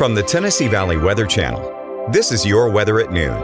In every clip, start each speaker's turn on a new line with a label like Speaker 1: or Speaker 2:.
Speaker 1: From the Tennessee Valley Weather Channel, this is your weather at noon.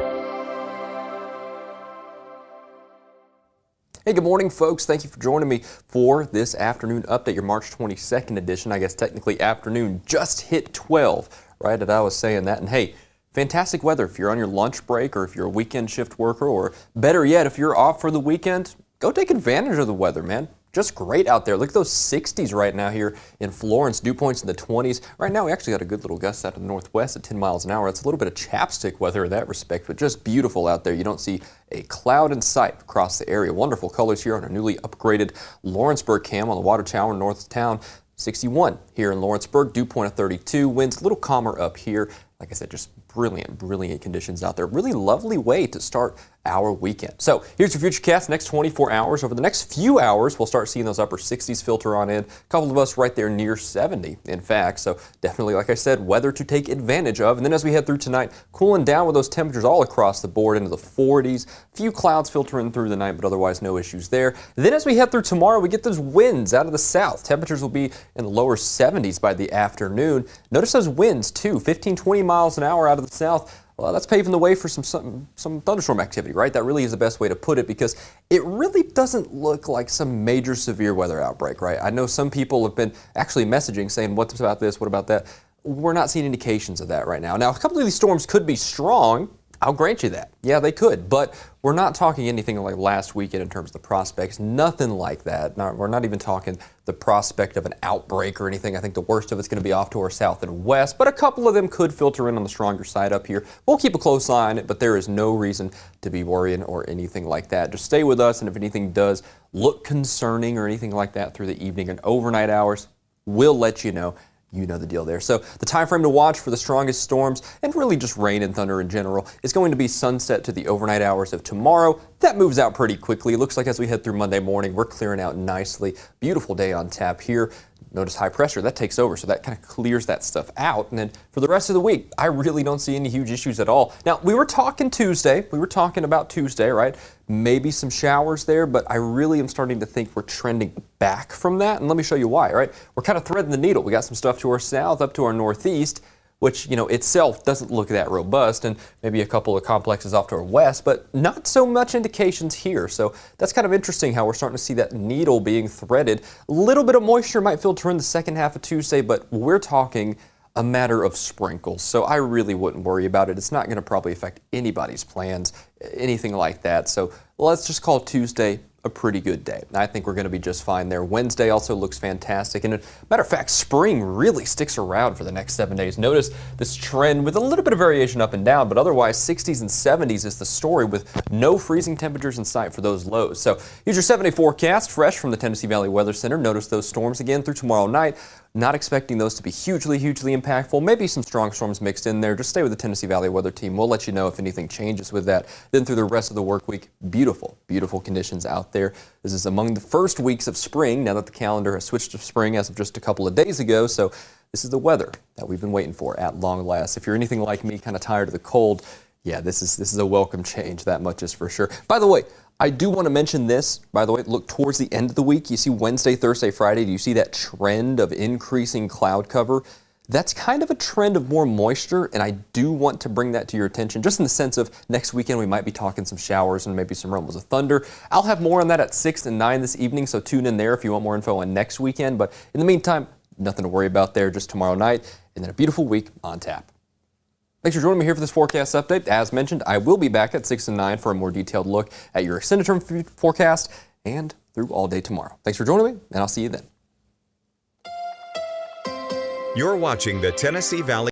Speaker 2: Hey, good morning, folks. Thank you for joining me for this afternoon update, your March 22nd edition. I guess technically afternoon just hit 12, right? And I was saying that. And hey, fantastic weather if you're on your lunch break or if you're a weekend shift worker, or better yet, if you're off for the weekend, go take advantage of the weather, man. Just great out there. Look at those 60s right now here in Florence. Dew points in the 20s. Right now, we actually got a good little gust out of the northwest at 10 miles an hour. It's a little bit of chapstick weather in that respect, but just beautiful out there. You don't see a cloud in sight across the area. Wonderful colors here on our newly upgraded Lawrenceburg cam on the water tower north of town. 61 here in Lawrenceburg. Dew point of 32. Winds a little calmer up here. Like I said, just brilliant conditions out there. Really lovely way to start our weekend. So here's your futurecast next 24 hours. Over the next few hours, we'll start seeing those upper 60s filter on in. A couple of us right there near 70, in fact. So definitely, like I said, weather to take advantage of. And then as we head through tonight, cooling down with those temperatures all across the board into the 40s. A few clouds filtering through the night, but otherwise no issues there. Then as we head through tomorrow, we get those winds out of the south. Temperatures will be in the lower 70s by the afternoon. Notice those winds too, 15, 20 miles an hour out of the south. Well, that's paving the way for some thunderstorm activity, right? That really is the best way to put it, because it really doesn't look like some major severe weather outbreak, right? I know some people have been actually messaging saying, what about this, what about that? We're not seeing indications of that right now. Now, a couple of these storms could be strong. I'll grant you that. Yeah, they could, but we're not talking anything like last weekend in terms of the prospects. Nothing like that. We're not even talking the prospect of an outbreak or anything. I think the worst of it's going to be off to our south and west, but a couple of them could filter in on the stronger side up here. We'll keep a close eye on it, but there is no reason to be worrying or anything like that. Just stay with us, and if anything does look concerning or anything like that through the evening and overnight hours, we'll let you know. You know the deal there. So the time frame to watch for the strongest storms and really just rain and thunder in general is going to be sunset to the overnight hours of tomorrow. That moves out pretty quickly. It looks like as we head through Monday morning, we're clearing out nicely. Beautiful day on tap here. Notice high pressure, that takes over, so that kind of clears that stuff out. And then for the rest of the week, I really don't see any huge issues at all. Now, we were talking about Tuesday, right? Maybe some showers there, but I really am starting to think we're trending back from that. And let me show you why, right? We're kind of threading the needle. We got some stuff to our south, up to our northeast, which, itself doesn't look that robust, and maybe a couple of complexes off to our west, but not so much indications here. So that's kind of interesting how we're starting to see that needle being threaded. A little bit of moisture might filter in the second half of Tuesday, but we're talking a matter of sprinkles. So I really wouldn't worry about it. It's not going to probably affect anybody's plans, anything like that. So let's just call Tuesday a pretty good day. I think we're going to be just fine there. Wednesday also looks fantastic. And matter of fact, spring really sticks around for the next 7 days. Notice this trend with a little bit of variation up and down, but otherwise 60s and 70s is the story with no freezing temperatures in sight for those lows. So here's your 7-day forecast, fresh from the Tennessee Valley Weather Center. Notice those storms again through tomorrow night. Not expecting those to be hugely impactful. Maybe some strong storms mixed in there. Just stay with the Tennessee Valley Weather Team. We'll let you know if anything changes with that. Then through the rest of the work week, beautiful conditions out there. This is among the first weeks of spring now that the calendar has switched to spring as of just a couple of days ago. So this is the weather that we've been waiting for at long last. If you're anything like me, kind of tired of the cold, yeah, this is a welcome change. That much is for sure. By the way, I do want to mention this, by the way, look towards the end of the week. You see Wednesday, Thursday, Friday, do you see that trend of increasing cloud cover? That's kind of a trend of more moisture, and I do want to bring that to your attention, just in the sense of next weekend we might be talking some showers and maybe some rumbles of thunder. I'll have more on that at 6 and 9 this evening, so tune in there if you want more info on next weekend. But in the meantime, nothing to worry about there, just tomorrow night, and then a beautiful week on tap. Thanks for joining me here for this forecast update. As mentioned, I will be back at 6 and 9 for a more detailed look at your extended term forecast and through all day tomorrow. Thanks for joining me, and I'll see you then.
Speaker 1: You're watching the Tennessee Valley